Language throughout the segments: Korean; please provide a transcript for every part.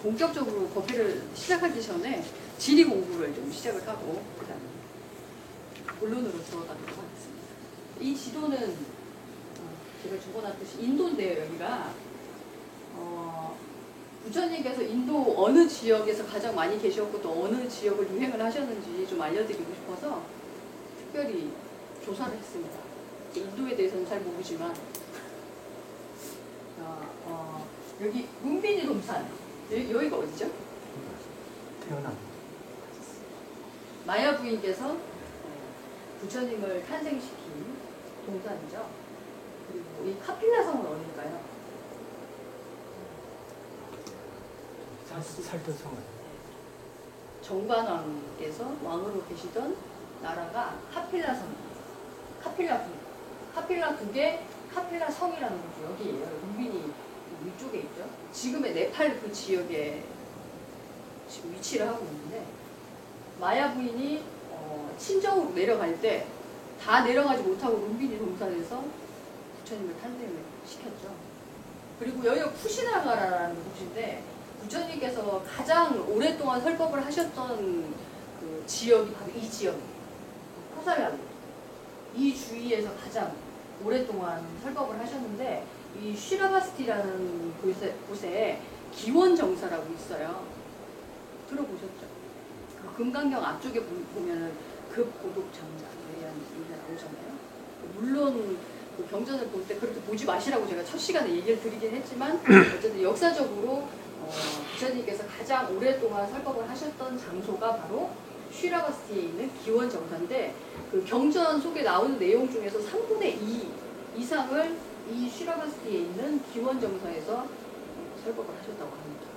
본격적으로 법회를 시작하기 전에 지리 공부를 좀 시작을 하고 그다음에 본론으로 들어가도록 하겠습니다. 이 지도는 제가 적어놨듯이 인도인데요. 여기가 부처님께서 인도 어느 지역에서 가장 많이 계셨고 또 어느 지역을 유행을 하셨는지 좀 알려드리고 싶어서 특별히 조사를 했습니다. 인도에 대해서는 잘 모르지만 여기 문빈이 동산 여기가 어디죠? 태어나. 마야 부인께서 부처님을 탄생시킨 동산이죠. 그리고 이 카필라 성은 어딜까요? 살던 성은 정관왕께서 왕으로 계시던 나라가 카필라 성입니다. 카필라 국의 카필라 성이라는 곳이 여기에요. 문빈이 위쪽에 있죠. 지금의 네팔 그 지역에 지금 위치를 하고 있는데 마야 부인이 친정으로 내려갈 때 다 내려가지 못하고 문빈이 동산에서 부처님을 탄생을 시켰죠. 그리고 여기가 쿠시나가라는 곳인데 부처님께서 가장 오랫동안 설법을 하셨던 그 지역이 바로 이 지역이에요. 코살라루. 이 주위에서 가장 오랫동안 설법을 하셨는데 이 쉬라바스티라는 곳에 기원정사라고 있어요. 들어보셨죠? 그 금강경 앞쪽에 보면은 급고독정자에 대한 얘기가 나오잖아요. 물론 그 경전을 볼 때 그렇게 보지 마시라고 제가 첫 시간에 얘기를 드리긴 했지만 어쨌든 역사적으로 부처님께서 가장 오랫동안 설법을 하셨던 장소가 바로 쉬라바스티에 있는 기원정사인데 그 경전 속에 나오는 내용 중에서 3분의 2 이상을 이 쉬라바스티에 있는 기원정사에서 설법을 하셨다고 합니다.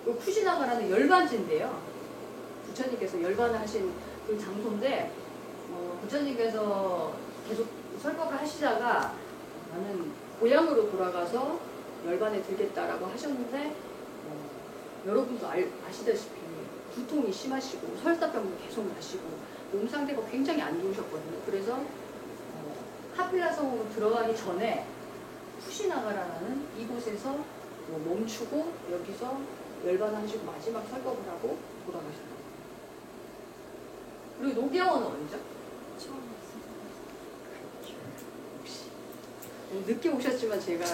그 쿠시나가라는 열반지인데요. 부처님께서 열반을 하신 그 장소인데 부처님께서 계속 설법을 하시다가 나는 고향으로 돌아가서 열반에 들겠다라고 하셨는데 여러분도 아시다시피 두통이 심하시고 설사병도 계속 나시고 몸 상태가 굉장히 안 좋으셨거든요. 그래서 카필라 성으로 들어가기 전에 쿠시나가라는 이곳에서 멈추고 여기서 열반하시고 마지막 설법을 하고 돌아가셨다. 그리고 노경원은 어디죠? 처음 왔어요. 혹시 늦게 오셨지만 제가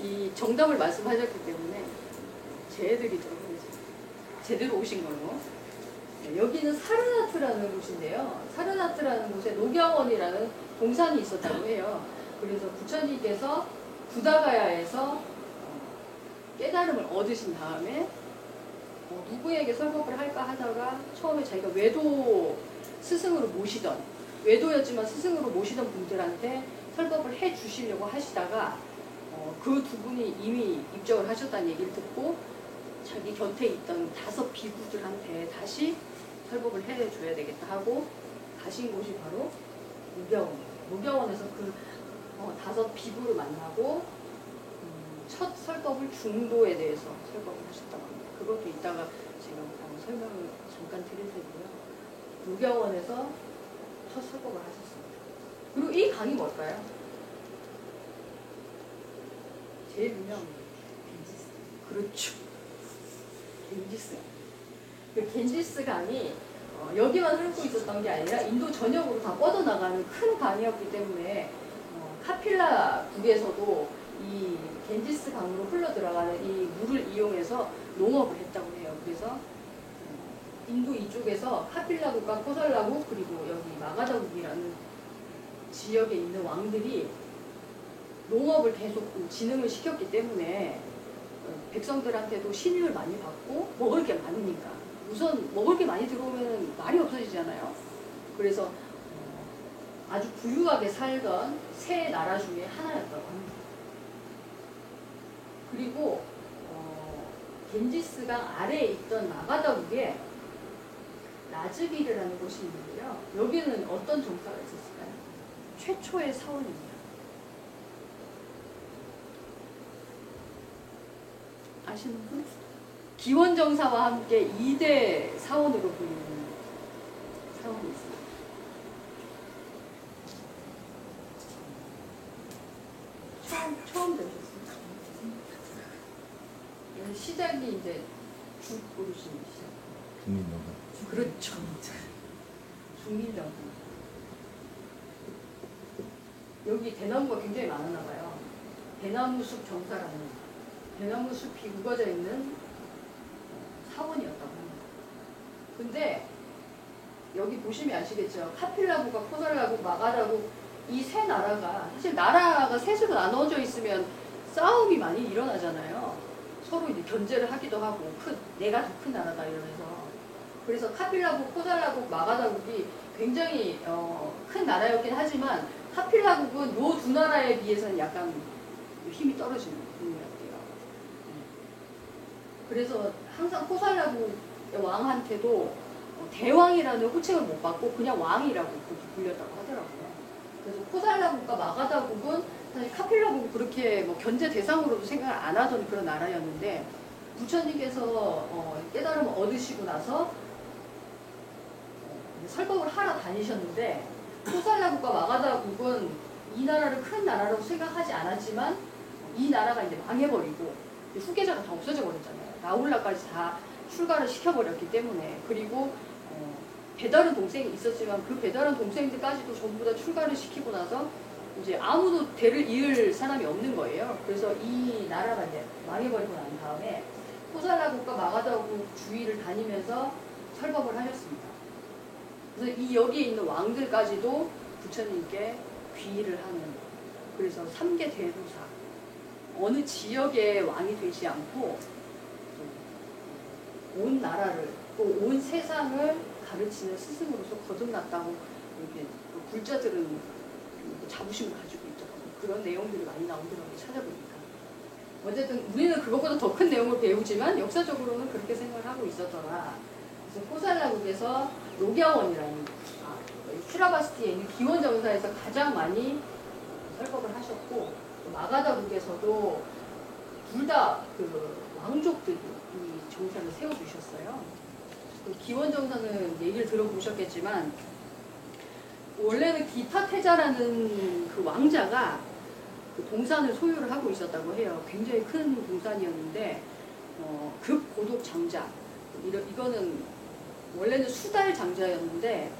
이 정답을 말씀하셨기 때문에 제대로 오신 걸로. 여기는 사르나트라는 곳인데요. 사르나트라는 곳에 노경원이라는 동산이 있었다고 해요. 그래서 부처님께서 부다가야에서 깨달음을 얻으신 다음에 누구에게 설법을 할까 하다가 처음에 자기가 외도 스승으로 모시던 외도였지만 스승으로 모시던 분들한테 설법을 해 주시려고 하시다가 그 두 분이 이미 입적을 하셨다는 얘기를 듣고 자기 곁에 있던 5 비구들한테 다시 설법을 해줘야 되겠다 하고 가신 곳이 바로 무경원이에요. 무경원에서 그 5 비구를 만나고 첫 설법을 중도에 대해서 설법을 하셨다고 합니다. 그것도 이따가 제가 설명을 잠깐 드릴 테고요. 무경원에서 첫 설법을 하셨습니다. 그리고 이 강이 뭘까요? 제일 유명한 겐지스. 그렇죠. 겐지스. 그 겐지스 강이 여기만 흐르고 있었던 게 아니라 인도 전역으로 다 뻗어나가는 큰 강이었기 때문에 카필라 국에서도 이 겐지스 강으로 흘러 들어가는 이 물을 이용해서 농업을 했다고 해요. 그래서 인도 이쪽에서 카필라국과 코살라국 그리고 여기 마가다국이라는 지역에 있는 왕들이 농업을 계속 진흥을 시켰기 때문에 백성들한테도 신유를 많이 받고 먹을 게 많으니까 우선 먹을 게 많이 들어오면 말이 없어지잖아요. 그래서 아주 부유하게 살던 세 나라 중에 하나였다고 합니다. 그리고 겐지스강 아래에 있던 마가다국에 라즈비르라는 곳이 있는데요. 여기는 어떤 정사가 있었을까요? 최초의 사원입니다. 아시는 분? 기원정사와 함께 2대 사원으로 불리는 사원이 있습니다. 처음 들으셨습니다. 시작이 이제 죽 어르신이시죠. 국민정당. 그렇죠. 중민정부. 여기 대나무가 굉장히 많았나 봐요. 대나무 숲 정사라는 대나무 숲이 우거져 있는 사원이었다고 합니다. 근데 여기 보시면 아시겠죠. 카필라고가 포살라고 마가라고 이 세 나라가 사실 나라가 셋으로 나눠져 있으면 싸움이 많이 일어나잖아요. 서로 이제 견제를 하기도 하고 내가 더 큰 나라다 이러면서. 그래서 카필라국, 포살라국, 마가다국이 굉장히 큰 나라였긴 하지만 카필라국은 요 두 나라에 비해서는 약간 힘이 떨어지는 분이었대요. 그래서 항상 포살라국 왕한테도 대왕이라는 호칭을 못 받고 그냥 왕이라고 불렸다고 하더라고요. 그래서 포살라국과 마가다국은 사실 카필라국은 그렇게 뭐 견제 대상으로도 생각을 안 하던 그런 나라였는데 부처님께서 깨달음을 얻으시고 나서 설법을 하러 다니셨는데 포살라국과 마가다국은 이 나라를 큰 나라라고 생각하지 않았지만 이 나라가 이제 망해버리고 후계자가 다 없어져 버렸잖아요. 나홀라까지 다 출가를 시켜버렸기 때문에. 그리고 배다른 동생이 있었지만 그 배다른 동생들까지도 전부 다 출가를 시키고 나서 이제 아무도 대를 이을 사람이 없는 거예요. 그래서 이 나라가 이제 망해버리고 난 다음에 포살라국과 마가다국 주위를 다니면서 설법을 하셨습니다. 그래서 이 여기에 있는 왕들까지도 부처님께 귀의를 하는, 그래서 3계 대도사, 어느 지역의 왕이 되지 않고 온 나라를 또 온 세상을 가르치는 스승으로서 거듭났다고 이렇게 불자들은 자부심을 가지고 있더라고요. 그런 내용들이 많이 나오더라고요. 찾아보니까. 어쨌든 우리는 그것보다 더 큰 내용을 배우지만 역사적으로는 그렇게 생각을 하고 있었더라. 그래서 포살라국에서 녹야원이라는 슈라바스티에 있는 기원정사에서 가장 많이 설법을 하셨고, 마가다국에서도 둘 다 그 왕족들이 이 정사를 세워주셨어요. 그 기원정사는 얘기를 들어보셨겠지만 원래는 기타태자라는 그 왕자가 그 동산을 소유를 하고 있었다고 해요. 굉장히 큰 동산이었는데 급고독 장자, 이거는 원래는 수달 장자였는데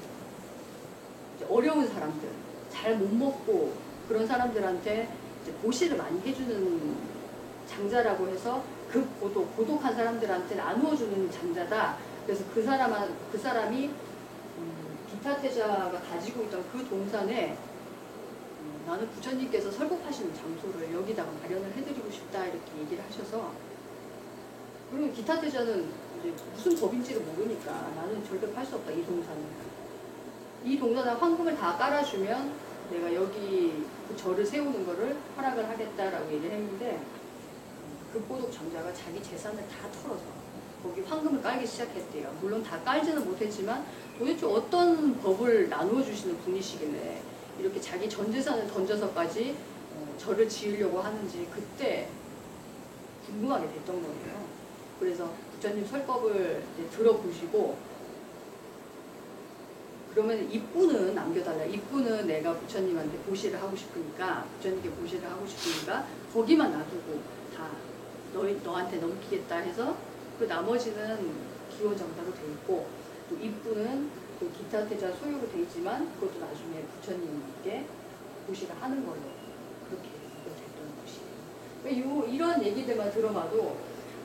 어려운 사람들, 잘 못 먹고 그런 사람들한테 이제 보시를 많이 해주는 장자라고 해서 고독한 사람들한테 나누어주는 장자다. 그래서 그 사람이 기타태자가 가지고 있던 그 동산에 나는 부처님께서 설법하시는 장소를 여기다가 마련을 해드리고 싶다 이렇게 얘기를 하셔서, 그리고 기타태자는 이제 무슨 법인지를 모르니까 나는 절대 팔 수 없다 이 동산을. 이 동산에 황금을 다 깔아주면 내가 여기 그 절을 세우는 거를 허락을 하겠다라고 얘기를 했는데 급고독 장자가 자기 재산을 다 털어서 거기 황금을 깔기 시작했대요. 물론 다 깔지는 못했지만 도대체 어떤 법을 나누어 주시는 분이시길래 이렇게 자기 전 재산을 던져서까지 절을 지으려고 하는지 그때 궁금하게 됐던 거예요. 그래서 부처님 설법을 들어보시고, 그러면 입구는 남겨달라. 입구는 내가 부처님한테 보시를 하고 싶으니까, 부처님께 보시를 하고 싶으니까 거기만 놔두고 다 너한테 넘기겠다 해서 그 나머지는 기원정사로 돼 있고, 또 입구는 또 기타태자 소유로 돼 있지만 그것도 나중에 부처님께 보시를 하는 걸로 그렇게 됐던 것이에요. 이런 얘기들만 들어봐도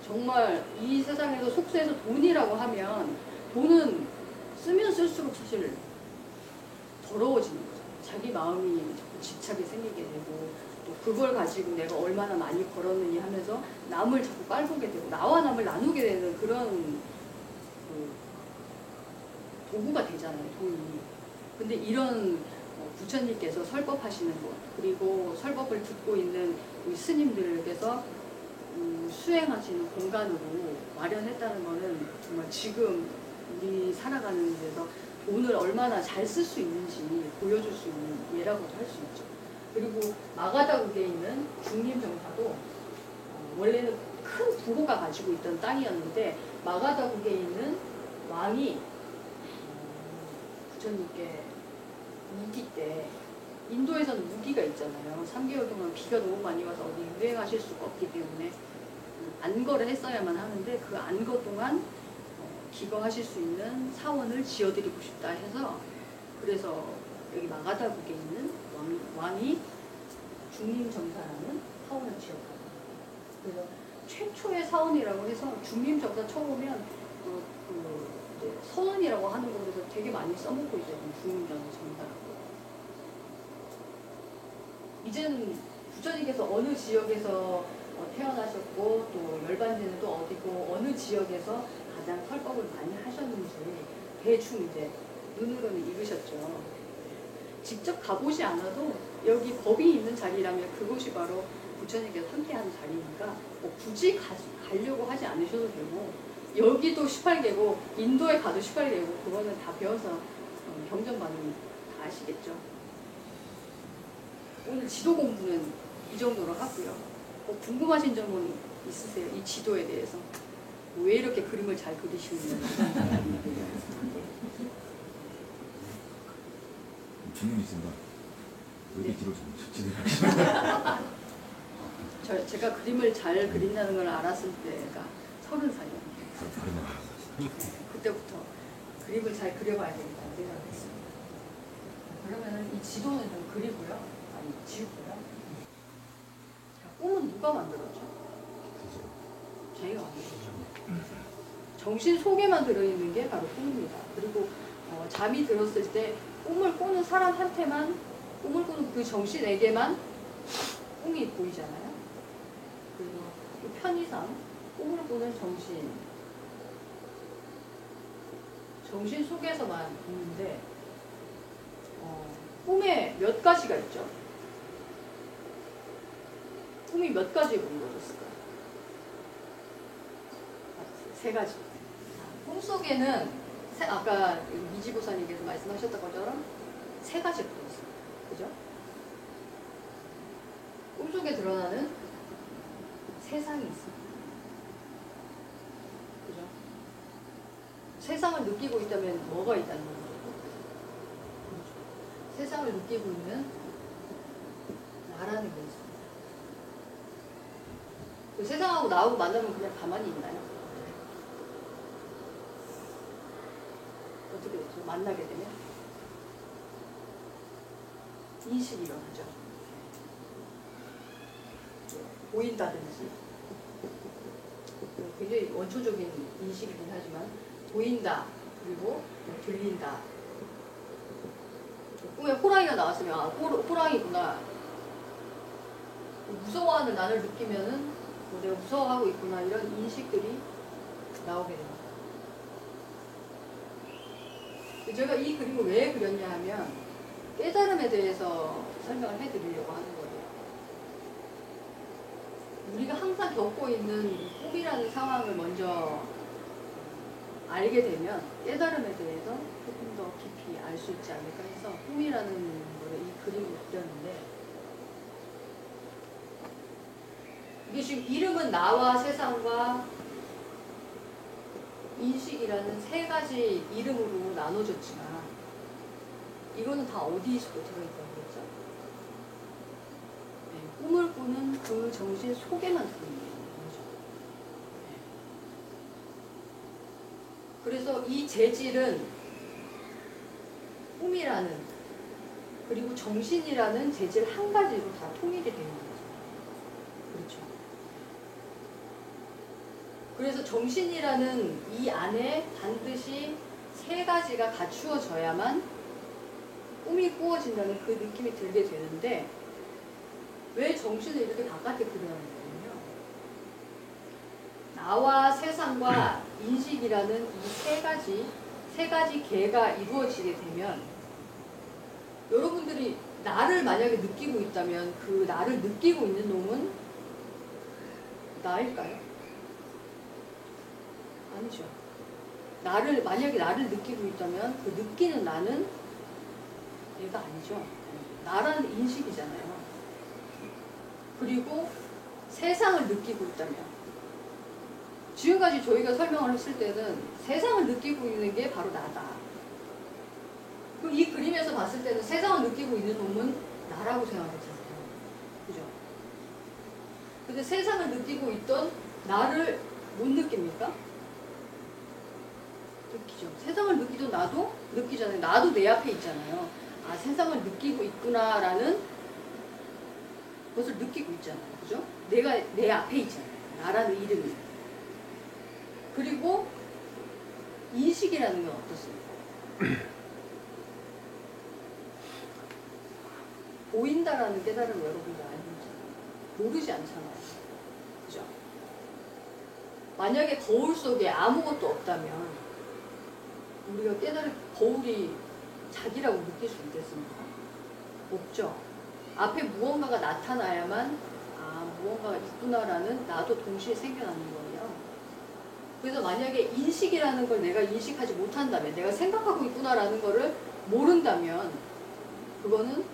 정말 이 세상에서 속세에서 돈이라고 하면 돈은 쓰면 쓸수록 사실 더러워지는 거죠. 자기 마음이 자꾸 집착이 생기게 되고, 또 그걸 가지고 내가 얼마나 많이 벌었느니 하면서 남을 자꾸 깔보게 되고 나와 남을 나누게 되는 그런 도구가 되잖아요, 돈이. 근데 이런 부처님께서 설법하시는 곳, 그리고 설법을 듣고 있는 우리 스님들께서 수행하시는 공간으로 마련했다는 거는 정말 지금 우리 살아가는 데서 돈을 얼마나 잘 쓸 수 있는지 보여줄 수 있는 예라고도 할 수 있죠. 그리고 마가다국에 있는 중림정사도 원래는 큰 부호가 가지고 있던 땅이었는데 마가다국에 있는 왕이 부처님께 우기 때, 인도에서는 우기가 있잖아요. 3개월 동안 비가 너무 많이 와서 어디 유행하실 수가 없기 때문에 안거를 했어야만 하는데 그 안거 동안 기거하실 수 있는 사원을 지어드리고 싶다 해서 그래서 여기 마가다국에 있는 왕이 중림정사라는 사원을 지었다. 그래서 최초의 사원이라고 해서 중림정사 쳐보면 이제 서원이라고 하는 곳에서 되게 많이 써먹고 있거든요. 중림정사라고. 이제는 부처님께서 어느 지역에서 태어나셨고 또 열반지는 또 어디고 어느 지역에서 가장 설법을 많이 하셨는지 대충 이제 눈으로는 읽으셨죠. 직접 가보지 않아도 여기 법이 있는 자리라면 그곳이 바로 부처님께서 함께하는 자리니까 뭐 굳이 가려고 하지 않으셔도 되고 여기도 18개고 인도에 가도 18개고 그거는 다 배워서 경전반은 다 아시겠죠. 오늘 지도 공부는 이 정도로 하고요. 궁금하신 점은 있으세요? 이 지도에 대해서. 왜 이렇게 그림을 잘 그리시는지. 질문 있습니다. 여기 네. 뒤로 좀 제가 그림을 잘 그린다는 걸 알았을 때가 30살이요. 다른 나라. 그때부터 그림을 잘 그려봐야 되겠다는 생각을 했습니다. 그러면은 이 지도는 좀 그리고요. 아니, 지우고요. 꿈은 누가 만들었죠? 자기가 만들었죠. 정신 속에만 들어있는 게 바로 꿈입니다. 그리고 잠이 들었을 때 꿈을 꾸는 사람한테만 꿈을 꾸는 그 정신에게만 꿈이 보이잖아요. 그리고 그 편의상 꿈을 꾸는 정신 속에서만 있는데 꿈에 몇 가지가 있죠. 꿈이 몇 가지로 이루어졌을까요? 3가지. 꿈속에는 아까 미지보사님께서 말씀하셨던 것처럼 3가지가 들어있어요. 그죠? 꿈속에 드러나는 세상이 있습니다. 그죠? 세상을 느끼고 있다면 뭐가 있다는 거죠? 그렇죠. 세상을 느끼고 있는 나라는 게 있습니다. 그 세상하고 나하고 만나면 그냥 가만히 있나요? 어떻게 되죠? 만나게 되면 인식이 일어나죠. 보인다든지 굉장히 원초적인 인식이긴 하지만 보인다 그리고 들린다. 꿈에 호랑이가 나왔으면 아 호랑이구나. 무서워하는 나를 느끼면은 내가 무서워하고 있구나 이런 인식들이 나오게 됩니다. 제가 이 그림을 왜 그렸냐 하면 깨달음에 대해서 설명을 해드리려고 하는 거예요. 우리가 항상 겪고 있는 꿈이라는 상황을 먼저 알게 되면 깨달음에 대해서 조금 더 깊이 알 수 있지 않을까 해서 꿈이라는 거를 이 그림을 그렸는데 이게 지금 이름은 나와 세상과 인식이라는 3가지 이름으로 나눠졌지만 이거는 다 어디에 들어있다는 거죠? 네, 꿈을 꾸는 그 정신 속에만 들어있는 거죠. 네. 그래서 이 재질은 꿈이라는 그리고 정신이라는 재질 한 가지로 다 통일이 되는 거죠. 그렇죠. 그래서 정신이라는 이 안에 반드시 3가지가 갖추어져야만 꿈이 꾸어진다는 그 느낌이 들게 되는데 왜 정신을 이렇게 바깥에 그려놨냐면요. 나와 세상과 인식이라는 이 3가지 개가 이루어지게 되면 여러분들이 나를 만약에 느끼고 있다면 그 나를 느끼고 있는 놈은 나일까요? 아니죠. 만약에 나를 느끼고 있다면 그 느끼는 나는 얘가 아니죠. 나라는 인식이잖아요. 그리고 세상을 느끼고 있다면 지금까지 저희가 설명을 했을 때는 세상을 느끼고 있는 게 바로 나다. 그럼 이 그림에서 봤을 때는 세상을 느끼고 있는 놈은 나라고 생각했잖아요. 그죠? 근데 세상을 느끼고 있던 나를 못 느낍니까? 느끼죠. 세상을 느끼도 나도 느끼잖아요. 나도 내 앞에 있잖아요. 아, 세상을 느끼고 있구나라는 것을 느끼고 있잖아요. 그죠? 내가 내 앞에 있잖아요. 나라는 이름이. 그리고 인식이라는 건 어떻습니까? 보인다라는 깨달음을 여러분들 알고 있잖아요. 모르지 않잖아요. 그죠? 만약에 거울 속에 아무것도 없다면 우리가 깨달을 거울이 자기라고 느낄 수 있겠습니까? 없죠. 앞에 무언가가 나타나야만 아, 무언가가 있구나라는 나도 동시에 생겨나는 거예요. 그래서 만약에 인식이라는 걸 내가 인식하지 못한다면, 내가 생각하고 있구나라는 거를 모른다면 그거는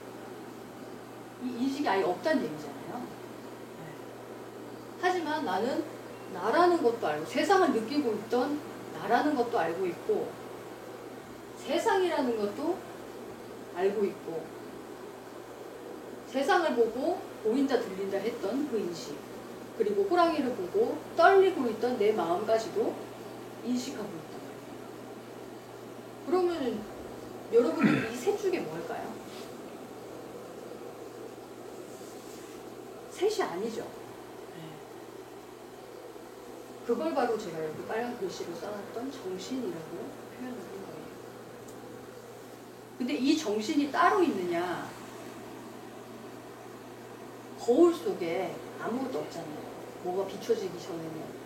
이 인식이 아예 없다는 얘기잖아요. 하지만 나는 나라는 것도 알고, 세상을 느끼고 있던 나라는 것도 알고 있고, 세상이라는 것도 알고 있고, 세상을 보고 보인다 들린다 했던 그 인식, 그리고 호랑이를 보고 떨리고 있던 내 마음까지도 인식하고 있다. 그러면 여러분들 이 셋 중에 뭘까요? 셋이 아니죠. 그걸 바로 제가 여기 빨간 글씨로 써놨던 정신이라고 표현을 한 거예요. 근데 이 정신이 따로 있느냐? 거울 속에 아무것도 없잖아요. 뭐가 비춰지기 전에는.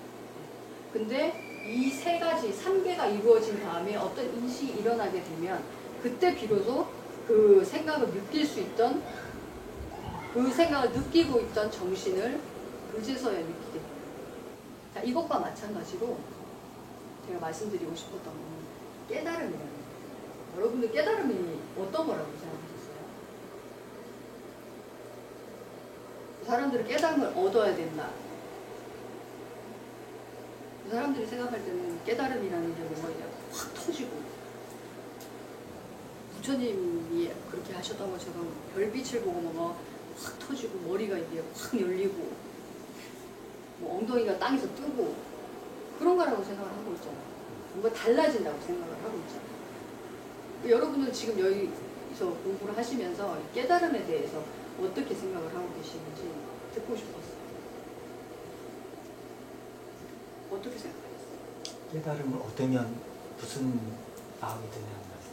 근데 이 세 가지, 3개가 이루어진 다음에 어떤 인식이 일어나게 되면 그때 비로소 그 생각을 느낄 수 있던, 그 생각을 느끼고 있던 정신을 그제서야 느끼게 돼요. 자, 이것과 마찬가지로 제가 말씀드리고 싶었던 건 깨달음이라는 거예요. 여러분들 깨달음이 어떤 거라고 생각하셨어요? 사람들은 깨달음을 얻어야 된다. 사람들이 생각할 때는 깨달음이라는 게 뭔가 그냥 확 터지고, 부처님이 그렇게 하셨던 것처럼 별빛을 보고 뭔가 확 터지고 머리가 이게 확 열리고 뭐 엉덩이가 땅에서 뜨고 그런 거라고 생각을 하고 있잖아요. 뭔가 달라진다고 생각을 하고 있잖아요. 여러분은 지금 여기서 공부를 하시면서 깨달음에 대해서 어떻게 생각을 하고 계시는지 듣고 싶었어요. 어떻게 생각하셨어요? 깨달음을 얻으면 무슨 마음이 드냐는 말씀.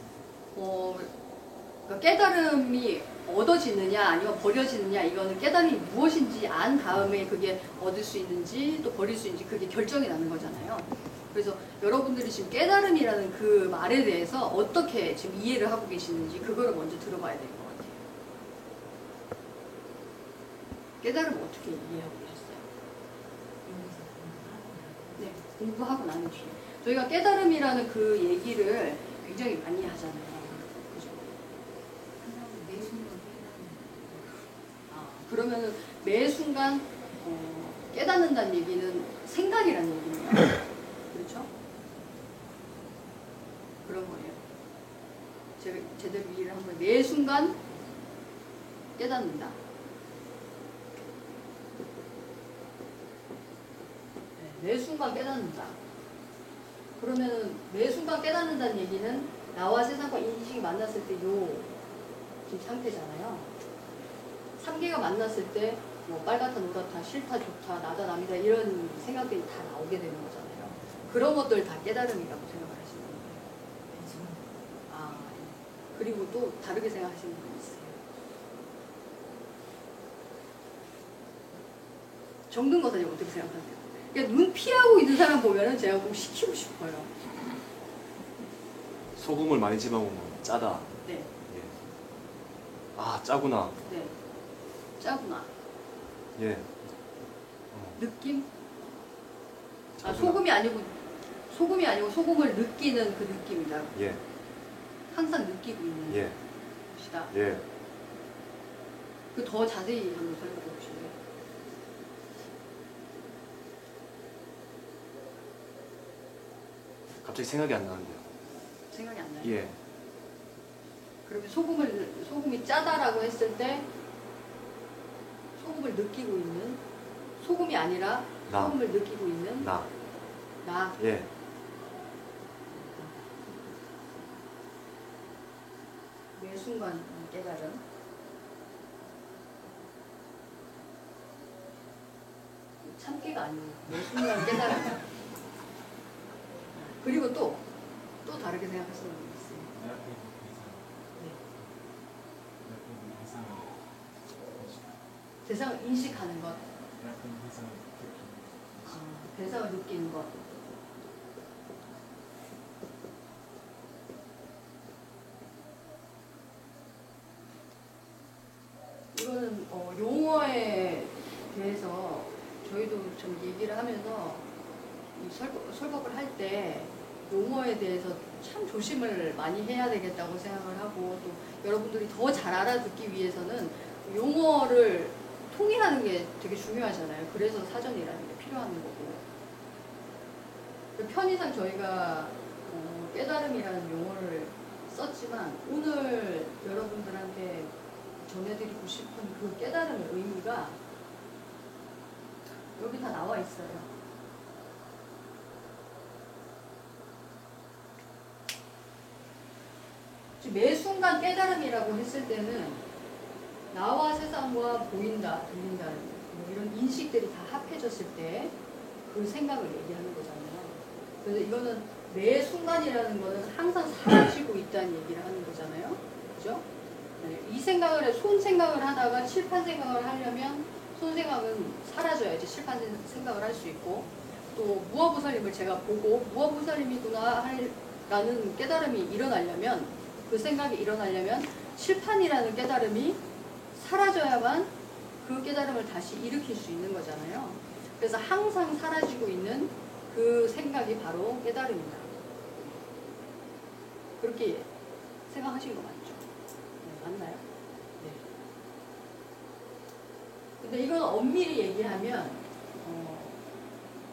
그러니까 깨달음이 얻어지느냐 아니면 버려지느냐, 이거는 깨달음이 무엇인지 안 다음에 그게 얻을 수 있는지 또 버릴 수 있는지 그게 결정이 나는 거잖아요. 그래서 여러분들이 지금 깨달음이라는 그 말에 대해서 어떻게 지금 이해를 하고 계시는지 그거를 먼저 들어봐야 될 것 같아요. 깨달음을 어떻게 이해하고 계셨어요? 네, 공부하고 나는 뒤에. 저희가 깨달음이라는 그 얘기를 굉장히 많이 하잖아요. 그죠? 그러면은 매 순간 깨닫는다는 얘기는 생각이라는 얘기네요. 그렇죠? 그런 거예요. 제가 제대로 이해를 한 거예요. 매 순간 깨닫는다. 네, 매 순간 깨닫는다. 그러면은 매 순간 깨닫는다는 얘기는 나와 세상과 인식이 만났을 때 요 지금 상태잖아요. 3개가 만났을 때 뭐 빨갛다, 노랗다, 싫다, 좋다, 나다, 남이다 이런 생각들이 다 나오게 되는 거잖아요. 그런 것들 다 깨달음이라고 생각을 하시는 거예요. 아, 그리고 또 다르게 생각하시는 분이 있어요. 정근거사님 어떻게 생각하세요? 그러니까 눈 피하고 있는 사람 보면은 제가 꼭 시키고 싶어요. 소금을 많이 집어먹으면 짜다. 네, 예. 아, 짜구나. 네, 짜구나. 예. 느낌? 아, 짜구나. 소금이 아니고 소금을 느끼는 그 느낌이다. 예. 항상 느끼고 있는 예. 것이다. 예. 그 더 자세히 한번 설명해 보실래요? 갑자기 생각이 안 나는데요. 생각이 안 나요? 예. 그러면 소금이 짜다라고 했을 때 소금을 느끼고 있는, 소금이 아니라 나. 처음을 느끼고 있는 나. 나. 예. 매 순간 깨달음. 참기가 아니에요. 매 순간 깨달음. 그리고 또 다르게 생각하시는 분이 있어요. 내 앞에 있는 네. 대상, 내 앞에 있는 대상을 대상을 인식하는 것, 내 앞에 있는 대상을 느끼는 대상을 느끼는 것. 이거는 용어에 대해서 저희도 좀 얘기를 하면서 이 설법을 할 때 용어에 대해서 참 조심을 많이 해야 되겠다고 생각을 하고, 또 여러분들이 더 잘 알아듣기 위해서는 용어를 통일하는 게 되게 중요하잖아요. 그래서 사전이라는 게 필요한 거고. 편의상 저희가 깨달음이라는 용어를 썼지만, 오늘 여러분들한테 전해드리고 싶은 그 깨달음의 의미가 여기 다 나와 있어요. 매 순간 깨달음이라고 했을 때는 나와 세상과 보인다, 들린다, 뭐 이런 인식들이 다 합해졌을 때 그 생각을 얘기하는 거잖아요. 그래서 이거는 매 순간이라는 거는 항상 사라지고 있다는 얘기를 하는 거잖아요. 그죠? 네, 이 생각을, 손 생각을 하다가 칠판 생각을 하려면 손 생각은 사라져야지 칠판 생각을 할 수 있고, 또 무아보살님을 제가 보고 무아보살님이구나 라는 깨달음이 일어나려면, 그 생각이 일어나려면 칠판이라는 깨달음이 사라져야만 그 깨달음을 다시 일으킬 수 있는 거잖아요. 그래서 항상 사라지고 있는 그 생각이 바로 깨달음이다. 그렇게 생각하신 거 맞죠? 네, 맞나요? 네. 근데 이건 엄밀히 얘기하면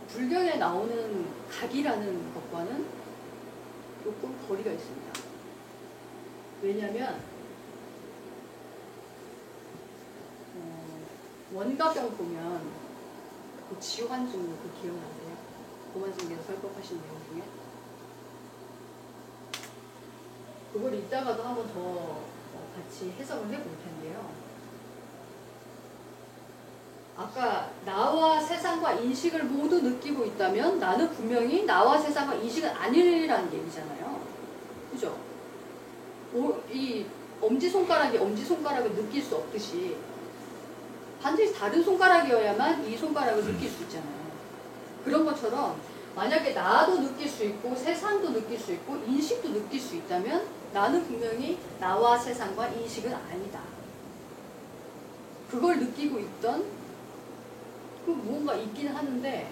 불경에 나오는 각이라는 것과는 조금 거리가 있습니다. 왜냐하면 원가병 보면 그 지환증 그 기억나세요? 고만승께서 설법하신 내용 중에 그걸 이따가도 한번 더 같이 해석을 해볼 텐데요. 아까 나와 세상과 인식을 모두 느끼고 있다면 나는 분명히 나와 세상과 인식은 아니라는 얘기잖아요. 그죠? 이 엄지손가락이 엄지손가락을 느낄 수 없듯이 반드시 다른 손가락이어야만 이 손가락을 느낄 수 있잖아요. 그런 것처럼 만약에 나도 느낄 수 있고 세상도 느낄 수 있고 인식도 느낄 수 있다면 나는 분명히 나와 세상과 인식은 아니다. 그걸 느끼고 있던 그 무언가 있기는 하는데,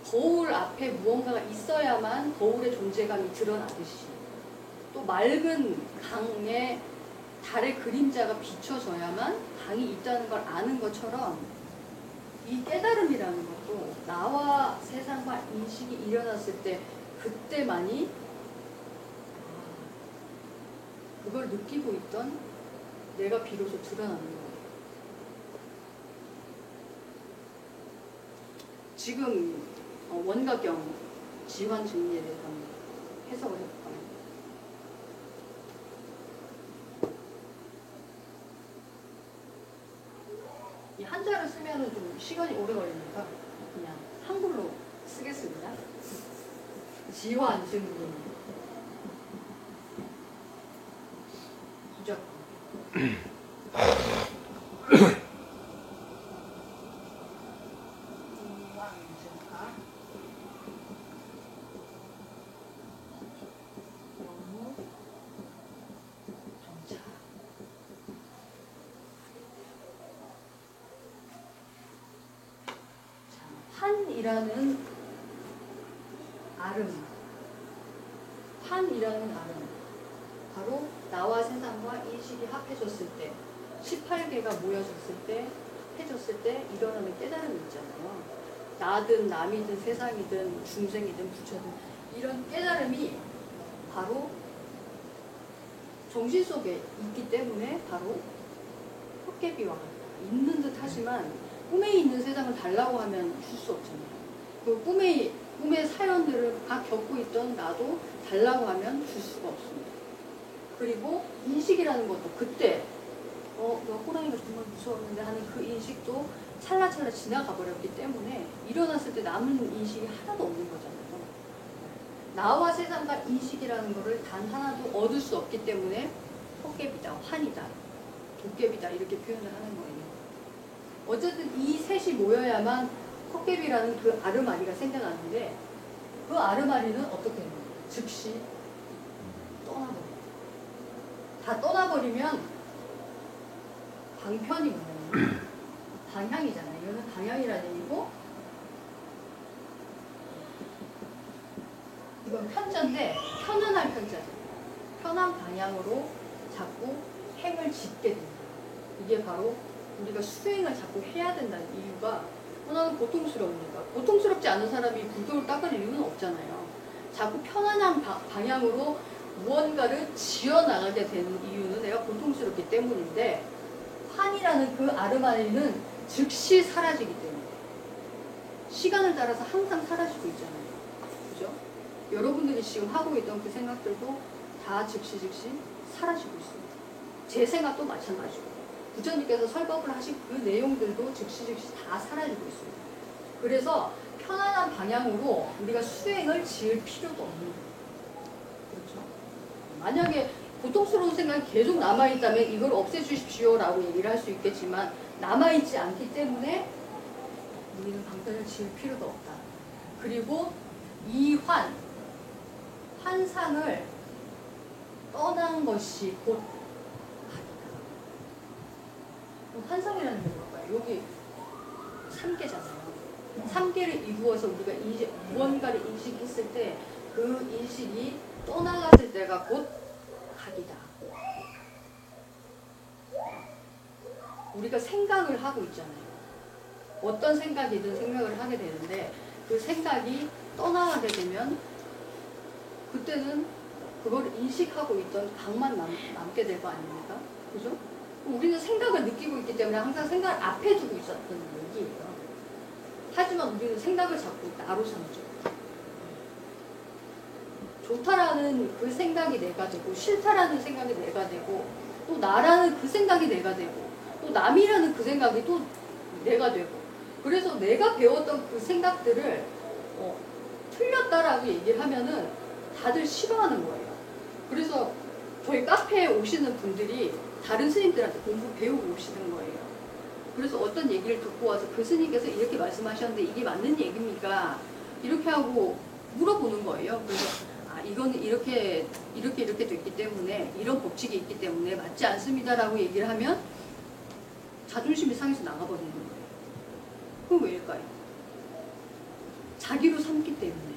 거울 앞에 무언가가 있어야만 거울의 존재감이 드러나듯이, 또 맑은 강에 달의 그림자가 비춰져야만 강이 있다는 걸 아는 것처럼, 이 깨달음이라는 것도 나와 세상과 인식이 일어났을 때 그때만이 그걸 느끼고 있던 내가 비로소 드러나는 거예요. 지금 원가경 지환 증리에 대해서 한번 해석을 해볼까요? 이 한자를 쓰면은 좀 시간이 오래 걸리니까 그냥 한글로 쓰겠습니다. 지환 증리. 무조건. 판이라는 아름, 판이라는 아름, 바로 나와 세상과 인식이 합해졌을 때, 18개가 모여졌을 때, 합해졌을 때 일어나는 깨달음이 있잖아요. 나든 남이든 세상이든 중생이든 부처든 이런 깨달음이 바로 정신 속에 있기 때문에 바로 헛개비와 같다. 있는 듯 하지만 꿈에 있는 세상을 달라고 하면 줄 수 없잖아요. 그 꿈의 사연들을 다 겪고 있던 나도 달라고 하면 줄 수가 없습니다. 그리고 인식이라는 것도 그때 너 호랑이가 정말 무서웠는데 하는 그 인식도 찰나찰나 지나가 버렸기 때문에 일어났을 때 남은 인식이 하나도 없는 거잖아요. 나와 세상과 인식이라는 것을 단 하나도 얻을 수 없기 때문에 헛개비다, 환이다, 도깨비다 이렇게 표현을 하는 거예요. 어쨌든 이 셋이 모여야만 헛개비라는 그 아르마리가 생겨나는데 그 아르마리는 어떻게 해요? 즉시 떠나버려요. 다 떠나버리면 방편이 뭐냐면 방향이잖아요. 이거는 방향이라는 얘기고 이건 편자인데 편안한 편자죠. 편한 방향으로 자꾸 행을 짓게 됩니다. 이게 바로 우리가 수행을 자꾸 해야 된다는 이유가 나는 고통스러우니까. 고통스럽지 않은 사람이 불교를 닦을 이유는 없잖아요. 자꾸 편안한 방향으로 무언가를 지어나가게 되는 이유는 내가 고통스럽기 때문인데 환이라는 그 아르마리는 즉시 사라지기 때문에 시간을 따라서 항상 사라지고 있잖아요. 그죠? 여러분들이 지금 하고 있던 그 생각들도 다 즉시 사라지고 있습니다. 제 생각도 마찬가지고 부처님께서 설법을 하신 그 내용들도 즉시 다 사라지고 있습니다. 그래서 편안한 방향으로 우리가 수행을 지을 필요도 없는 거예요. 그렇죠? 만약에 고통스러운 생각이 계속 남아있다면 이걸 없애주십시오 라고 얘기를 할 수 있겠지만 남아있지 않기 때문에 우리는 방편을 지을 필요도 없다. 그리고 이 환상을 떠난 것이 곧 환상이라는 게 뭘까요? 여기 3개잖아요. 3개를 이루어서 우리가 무언가를 인식했을 때 그 인식이 떠나갔을 때가 곧 각이다. 우리가 생각을 하고 있잖아요. 어떤 생각이든 생각을 하게 되는데 그 생각이 떠나가게 되면 그때는 그걸 인식하고 있던 각만 남게 될 거 아닙니까? 그죠? 우리는 생각을 느끼고 있기 때문에 항상 생각을 앞에 두고 있었던 얘기예요. 하지만 우리는 생각을 자꾸 나로 삼죠. 좋다라는 그 생각이 내가 되고 싫다라는 생각이 내가 되고 또 나라는 그 생각이 내가 되고 또 남이라는 그 생각이 또 내가 되고 그래서 내가 배웠던 그 생각들을 틀렸다라고 얘기를 하면은 다들 싫어하는 거예요. 그래서 저희 카페에 오시는 분들이 다른 스님들한테 공부 배우고 오시는 거예요. 그래서 어떤 얘기를 듣고 와서 그 스님께서 이렇게 말씀하셨는데 이게 맞는 얘기입니까? 이렇게 하고 물어보는 거예요. 그래서 이거는 이렇게 됐기 때문에 이런 법칙이 있기 때문에 맞지 않습니다라고 얘기를 하면 자존심이 상해서 나가버리는 거예요. 그럼 왜일까요? 자기로 삼기 때문에.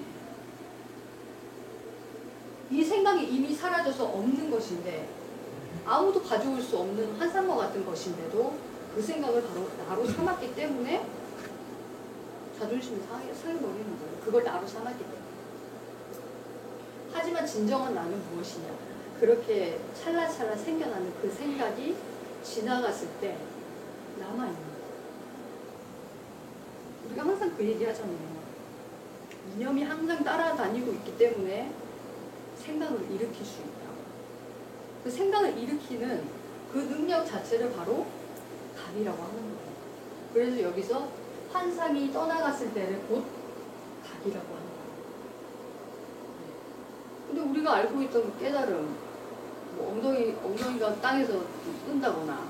이 생각이 이미 사라져서 없는 것인데 아무도 가져올 수 없는 환상과 같은 것인데도 그 생각을 바로 나로 삼았기 때문에 자존심이 상해버리는 거예요. 그걸 나로 삼았기 때문에. 하지만 진정한 나는 무엇이냐? 그렇게 찰나찰나 생겨나는 그 생각이 지나갔을 때 남아있는 거예요. 우리가 항상 그 얘기 하잖아요. 이념이 항상 따라다니고 있기 때문에 생각을 일으킬 수 있다. 그 생각을 일으키는 그 능력 자체를 바로 답이라고 하는 거예요. 그래서 여기서 환상이 떠나갔을 때를 곧 답이라고 하는 거예요. 근데 우리가 알고 있던 그 깨달음, 뭐 엉덩이가 땅에서 뜬다거나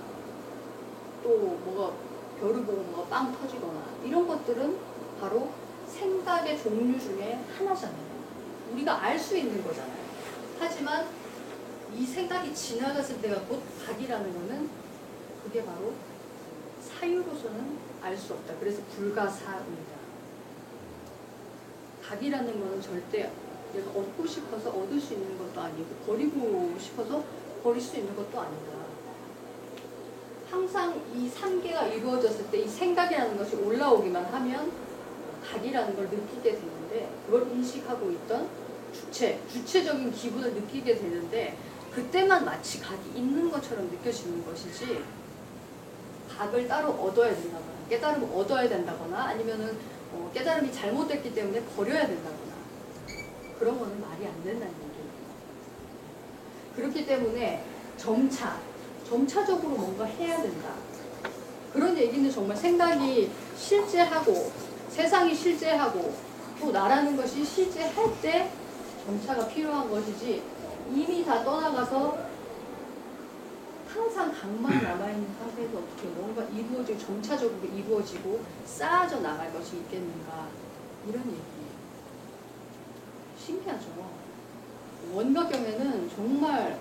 또 뭐가 별을 보고 뭐가 빵 터지거나 이런 것들은 바로 생각의 종류 중에 하나잖아요. 우리가 알 수 있는 거잖아요. 하지만 이 생각이 지나갔을 때가 곧 각이라는 거는 그게 바로 사유로서는 알 수 없다. 그래서 불가사입니다. 각이라는 거는 절대 내가 얻고 싶어서 얻을 수 있는 것도 아니고 버리고 싶어서 버릴 수 있는 것도 아니다. 항상 이 3개가 이루어졌을 때 이 생각이라는 것이 올라오기만 하면 각이라는 걸 느끼게 되는데 그걸 인식하고 있던 주체적인 기분을 느끼게 되는데 그때만 마치 각이 있는 것처럼 느껴지는 것이지 각을 따로 얻어야 된다거나 깨달음을 얻어야 된다거나 아니면은 깨달음이 잘못됐기 때문에 버려야 된다거나 그런 거는 말이 안 된다는 얘기예요. 그렇기 때문에 점차적으로 뭔가 해야 된다. 그런 얘기는 정말 생각이 실제하고 세상이 실제하고 또 나라는 것이 실제할 때 점차가 필요한 것이지 이미 다 떠나가서 항상 각만 남아있는 상태에서 어떻게 뭔가 이루어지고 점차적으로 이루어지고 쌓아져 나갈 것이 있겠는가 이런 얘기예요. 신기하죠. 원각경에는 정말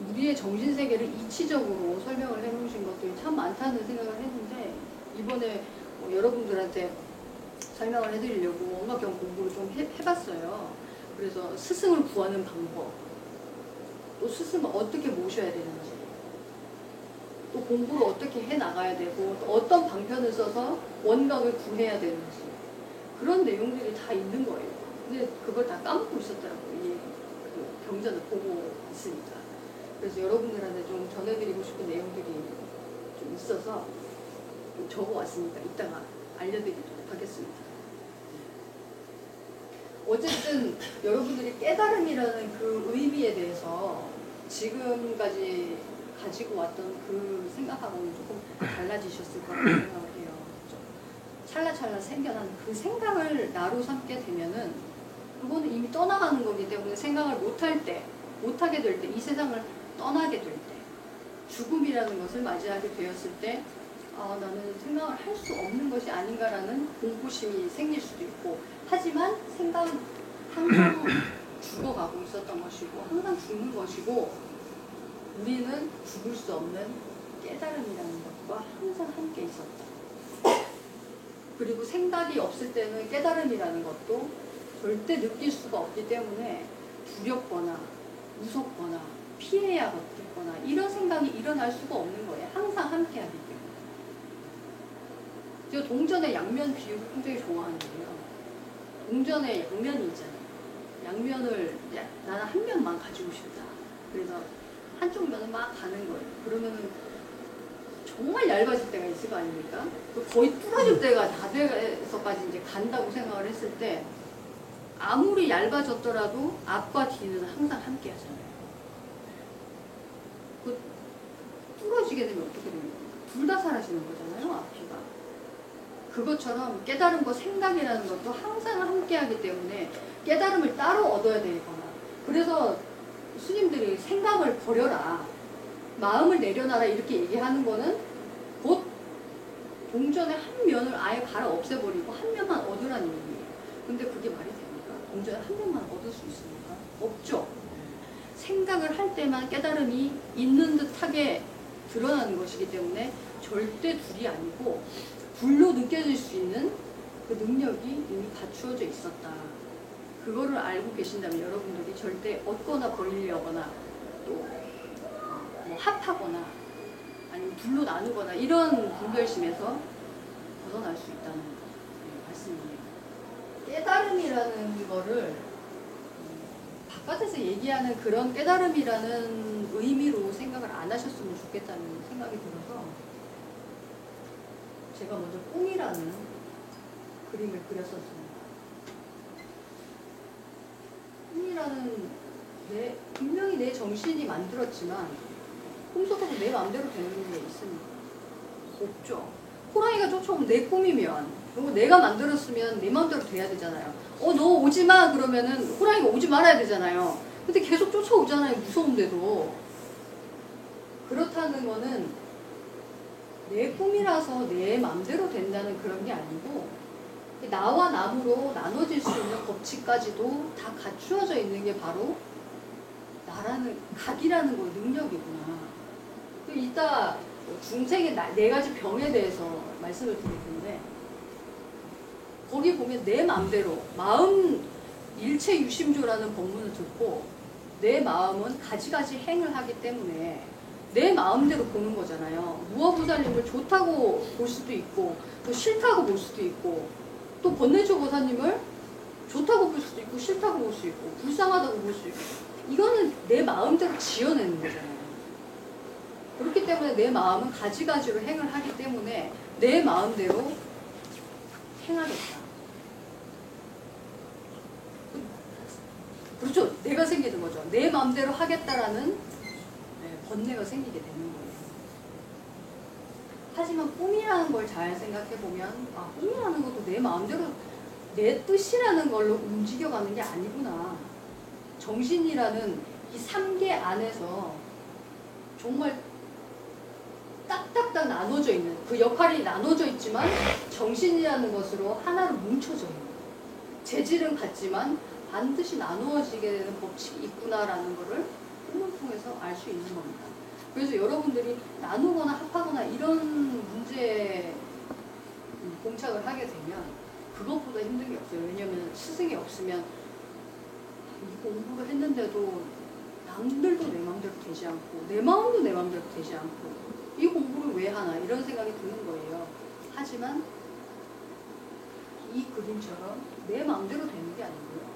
우리의 정신세계를 이치적으로 설명을 해놓으신 것들이 참 많다는 생각을 했는데 이번에 여러분들한테 설명을 해드리려고 원각경 공부를 좀 해봤어요. 그래서 스승을 구하는 방법, 또 스승을 어떻게 모셔야 되는지, 또 공부를 어떻게 해나가야 되고 또 어떤 방편을 써서 원각을 구해야 되는지 그런 내용들이 다 있는 거예요. 근데 그걸 다 까먹고 있었더라고요. 그 경전을 보고 있으니까. 그래서 여러분들한테 좀 전해드리고 싶은 내용들이 좀 있어서 좀 적어왔으니까 이따가 알려드리도록 하겠습니다. 어쨌든 여러분들이 깨달음이라는 그 의미에 대해서 지금까지 가지고 왔던 그 생각하고는 조금 달라지셨을 거라고 생각을 해요. 찰나찰나 생겨난 그 생각을 나로 삼게 되면은 그거는 이미 떠나가는 거기 때문에 생각을 못하게 될 때, 이 세상을 떠나게 될 때, 죽음이라는 것을 맞이하게 되었을 때 나는 생각을 할 수 없는 것이 아닌가라는 공포심이 생길 수도 있고 하지만 생각은 항상 죽어가고 있었던 것이고 항상 죽는 것이고 우리는 죽을 수 없는 깨달음이라는 것과 항상 함께 있었다. 그리고 생각이 없을 때는 깨달음이라는 것도 절대 느낄 수가 없기 때문에 두렵거나 무섭거나 피해야겠거나 이런 생각이 일어날 수가 없는 거예요. 항상 함께 하기 때문에. 제가 동전의 양면 비유를 굉장히 좋아하는데요. 동전의 양면이 있잖아요. 양면을 나는 한 면만 가지고 싶다. 그래서 한쪽 면을 막 가는 거예요. 그러면은 정말 얇아질 때가 있을 거 아닙니까? 거의 부러질 때가 다 돼서까지 이제 간다고 생각을 했을 때 아무리 얇아졌더라도 앞과 뒤는 항상 함께 하잖아요. 그 부러지게 되면 어떻게 됩니까? 둘 다 사라지는 거잖아요, 앞뒤가. 그것처럼 깨달음과 생각이라는 것도 항상 함께 하기 때문에 깨달음을 따로 얻어야 되거나 그래서 스님들이 생각을 버려라, 마음을 내려놔라 이렇게 얘기하는 거는 곧 동전의 한 면을 아예 갈아 없애버리고 한 면만 얻으라는 얘기예요. 근데 그게 말이 됩니까? 동전의 한 면만 얻을 수 있습니까? 없죠. 생각을 할 때만 깨달음이 있는 듯하게 드러나는 것이기 때문에 절대 둘이 아니고 불로 느껴질 수 있는 그 능력이 이미 갖추어져 있었다. 그거를 알고 계신다면 여러분들이 절대 얻거나 버리려거나 또 뭐 합하거나 아니면 둘로 나누거나 이런 분별심에서 벗어날 수 있다는 말씀이에요. 깨달음이라는 거를 바깥에서 얘기하는 그런 깨달음이라는 의미로 생각을 안 하셨으면 좋겠다는 생각이 들어서 제가 먼저 꿈이라는 그림을 그렸었습니다. 꿈이라는 분명히 내 정신이 만들었지만 꿈속에서 내 마음대로 되는 게 있습니다. 없죠. 호랑이가 쫓아오면 내 꿈이면 그리고 내가 만들었으면 내 마음대로 돼야 되잖아요. 너 오지마 그러면은 호랑이가 오지 말아야 되잖아요. 근데 계속 쫓아오잖아요. 무서운데도. 그렇다는 거는 내 꿈이라서 내 마음대로 된다는 그런 게 아니고 나와 남으로 나눠질 수 있는 법칙까지도 다 갖추어져 있는 게 바로 나라는 각이라는 거 능력이구나. 이따 중생의 4가지 병에 대해서 말씀을 드릴 텐데 거기 보면 내 마음대로 마음 일체 유심조라는 법문을 듣고 내 마음은 가지가지 행을 하기 때문에 내 마음대로 보는 거잖아요. 무어보살님을 좋다고 볼 수도 있고 또 싫다고 볼 수도 있고 또 번뇌조 보사님을 좋다고 볼 수도 있고 싫다고 볼 수 있고 불쌍하다고 볼 수 있고 이거는 내 마음대로 지어내는 거잖아요. 그렇기 때문에 내 마음은 가지가지로 행을 하기 때문에 내 마음대로 행하겠다. 그렇죠. 내가 생기는 거죠. 내 마음대로 하겠다라는 번뇌가 생기게 되는 거예요. 하지만 꿈이라는 걸 잘 생각해보면 꿈이라는 것도 내 마음대로 내 뜻이라는 걸로 움직여가는 게 아니구나. 정신이라는 이 3계 안에서 정말 딱딱딱 나눠져 있는 그 역할이 나눠져 있지만 정신이라는 것으로 하나로 뭉쳐져 있는 재질은 같지만 반드시 나누어지게 되는 법칙이 있구나라는 것을 꿈을 통해서 알 수 있는 겁니다. 그래서 여러분들이 나누거나 합하거나 이런 문제에 봉착을 하게 되면 그것보다 힘든 게 없어요. 왜냐하면 스승이 없으면 이 공부를 했는데도 남들도 내 마음대로 되지 않고 내 마음도 내 마음대로 되지 않고 이 공부를 왜 하나 이런 생각이 드는 거예요. 하지만 이 그림처럼 내 마음대로 되는 게 아니고요.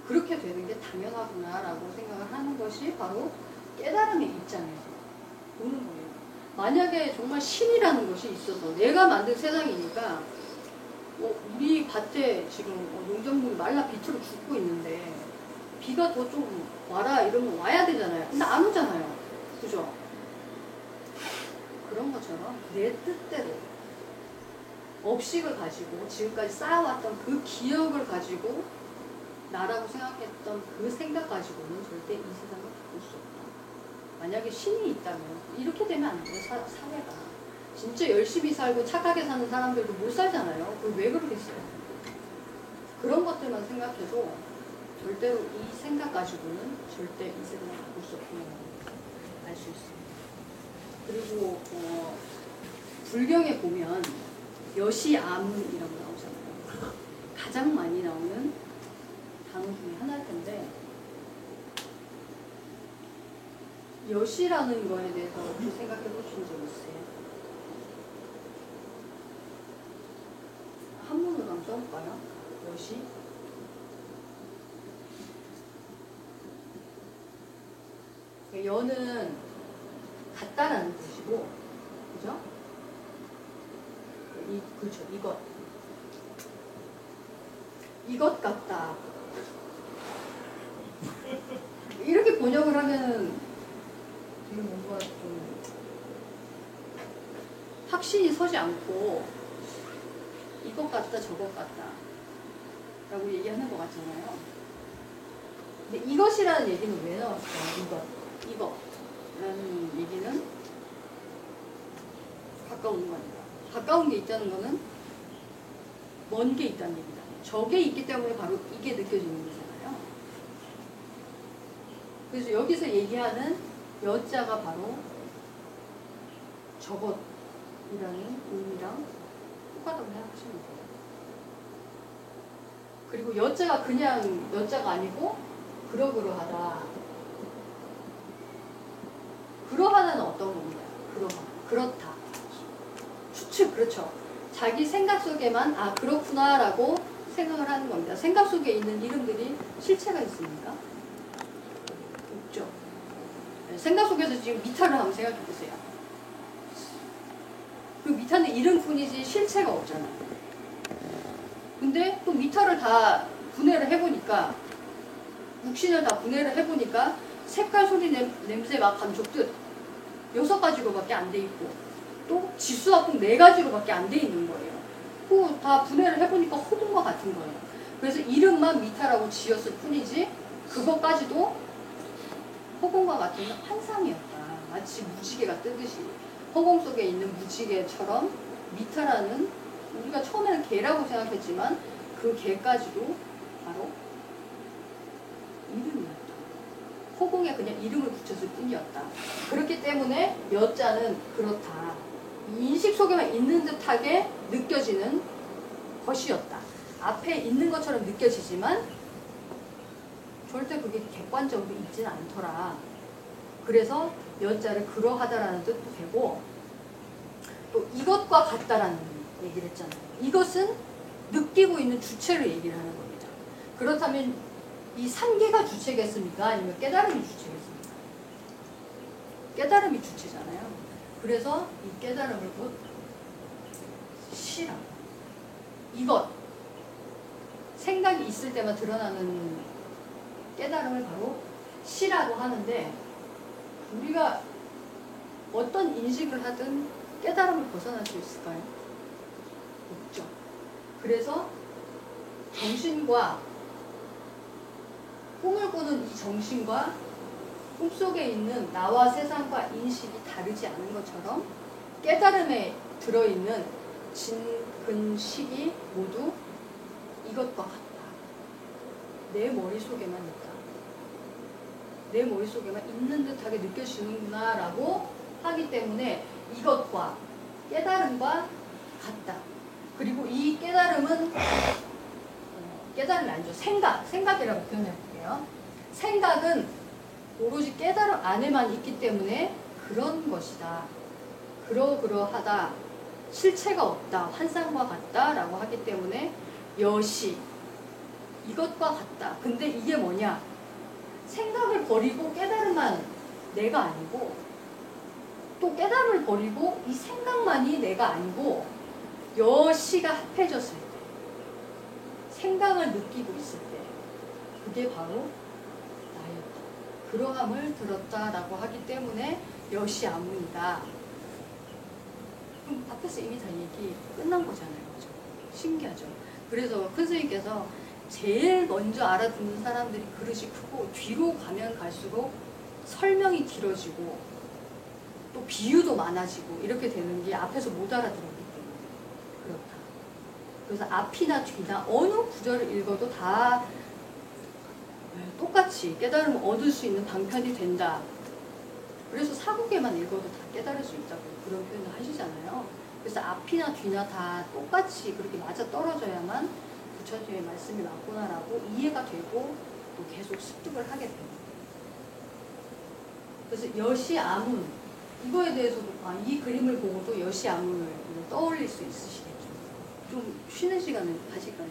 그렇게 되는 게 당연하구나라고 생각을 하는 것이 바로 깨달음의 입장에서 보는 거예요. 만약에 정말 신이라는 것이 있어서 내가 만든 세상이니까 우리 밭에 지금 농작물이 말라 비틀어 죽고 있는데 비가 더 좀 와라 이러면 와야 되잖아요. 근데 안 오잖아요. 그죠? 그런 것처럼 내 뜻대로 업식을 가지고 지금까지 쌓아왔던 그 기억을 가지고 나라고 생각했던 그 생각 가지고는 절대 이 세상을 바꿀 수 없다. 만약에 신이 있다면 이렇게 되면 안 돼요. 사회가. 진짜 열심히 살고 착하게 사는 사람들도 못 살잖아요. 그럼 왜 그러겠어요? 그런 것들만 생각해도 절대로 이 생각 가지고는 절대 이 세상을 바꿀 수 없다는 걸 알 수 있습니다. 그리고 불경에 보면 여시암이라고 나오잖아요. 가장 많이 나오는 단어 중에 하나일 텐데 여시라는 거에 대해서 어떻게 생각해 보신 적 있어요? 한문으로 한번 써볼까요? 여시? 여는 같다라는 뜻이고, 그죠? 그렇죠. 이것 같다. 이렇게 번역을 하면은 되게 뭔가 좀 확신이 서지 않고 이것 같다 저것 같다 라고 얘기하는 것 같잖아요. 근데 이것이라는 얘기는 왜 나왔어요? 이것라는 얘기는 가까운 거니까. 가까운 게 있다는 거는 먼 게 있다는 얘기다. 저게 있기 때문에 바로 이게 느껴지는 거잖아요. 그래서 여기서 얘기하는 여자가 바로 저것이라는 의미랑 똑같다고 생각하시면 돼요. 그리고 여자가 그냥 여자가 아니고 그러그러하다. 그러하다는 어떤 겁니다. 그렇다. 추측, 그렇죠. 자기 생각 속에만 그렇구나 라고 생각을 하는 겁니다. 생각 속에 있는 이름들이 실체가 있습니까? 없죠. 생각 속에서 지금 미타를 한번 생각해 보세요. 그 미타는 이름뿐이지 실체가 없잖아요. 근데 또 미타를 다 분해를 해보니까 육신을 다 분해를 해보니까 색깔, 소리, 냄새 막 감촉듯 6가지로밖에 안 돼 있고 또 지수, 합성 4가지로밖에 안 돼 있는 거예요. 그 다 분해를 해보니까 호동과 같은 거예요. 그래서 이름만 미타라고 지었을 뿐이지 그것까지도 허공과 같은 환상이었다. 마치 무지개가 뜨듯이 허공 속에 있는 무지개처럼 미타라는 우리가 처음에는 개라고 생각했지만 그 개까지도 바로 이름이었다. 허공에 그냥 이름을 붙였을 뿐이었다. 그렇기 때문에 여자는 그렇다. 인식 속에만 있는 듯하게 느껴지는 것이었다. 앞에 있는 것처럼 느껴지지만 절대 그게 객관적으로 있지는 않더라. 그래서 여자를 그러하다라는 뜻도 되고 또 이것과 같다라는 얘기를 했잖아요. 이것은 느끼고 있는 주체를 얘기를 하는 겁니다. 그렇다면 이 3개가 주체겠습니까? 아니면 깨달음이 주체겠습니까? 깨달음이 주체잖아요. 그래서 이 깨달음을 곧 시라고. 이것 생각이 있을 때만 드러나는 깨달음을 바로 시라고 하는데 우리가 어떤 인식을 하든 깨달음을 벗어날 수 있을까요? 없죠. 그래서 정신과 꿈을 꾸는 이 정신과 꿈속에 있는 나와 세상과 인식이 다르지 않은 것처럼 깨달음에 들어있는 진근식이 모두 이것과 같다. 내 머릿속에만 있다. 내 머릿속에만 있는 듯하게 느껴지는구나 라고 하기 때문에 이것과 깨달음과 같다. 그리고 이 깨달음은 깨달음이 아니죠. 생각이라고 표현해 볼게요. 생각은 오로지 깨달음 안에만 있기 때문에 그런 것이다. 그러하다. 실체가 없다. 환상과 같다. 라고 하기 때문에 여시 이것과 같다. 근데 이게 뭐냐? 생각을 버리고 깨달음만 내가 아니고 또 깨달음을 버리고 이 생각만이 내가 아니고 여시가 합해졌을 때 생각을 느끼고 있을 때 그게 바로 나였다. 그러함을 들었다라고 하기 때문에 여시아문이다. 그럼 앞에서 이미 다 얘기 끝난 거잖아요. 그죠? 신기하죠? 그래서 큰 스님께서 제일 먼저 알아듣는 사람들이 그릇이 크고 뒤로 가면 갈수록 설명이 길어지고 또 비유도 많아지고 이렇게 되는 게 앞에서 못 알아들었기 때문에 그렇다. 그래서 앞이나 뒤나 어느 구절을 읽어도 다 똑같이 깨달음을 얻을 수 있는 방편이 된다. 그래서 사국에만 읽어도 다 깨달을 수 있다고 그런 표현을 하시잖아요. 그래서 앞이나 뒤나 다 똑같이 그렇게 맞아 떨어져야만 부처님의 말씀이 맞구나라고 이해가 되고 또 계속 습득을 하게 됩니다. 그래서 여시아문 이거에 대해서도 이 그림을 보고도 여시아문을 떠올릴 수 있으시겠죠. 좀 쉬는 시간을 가실까요?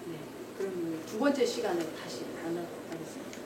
네. 그러면 두 번째 시간에 다시 만나도록 하겠습니다.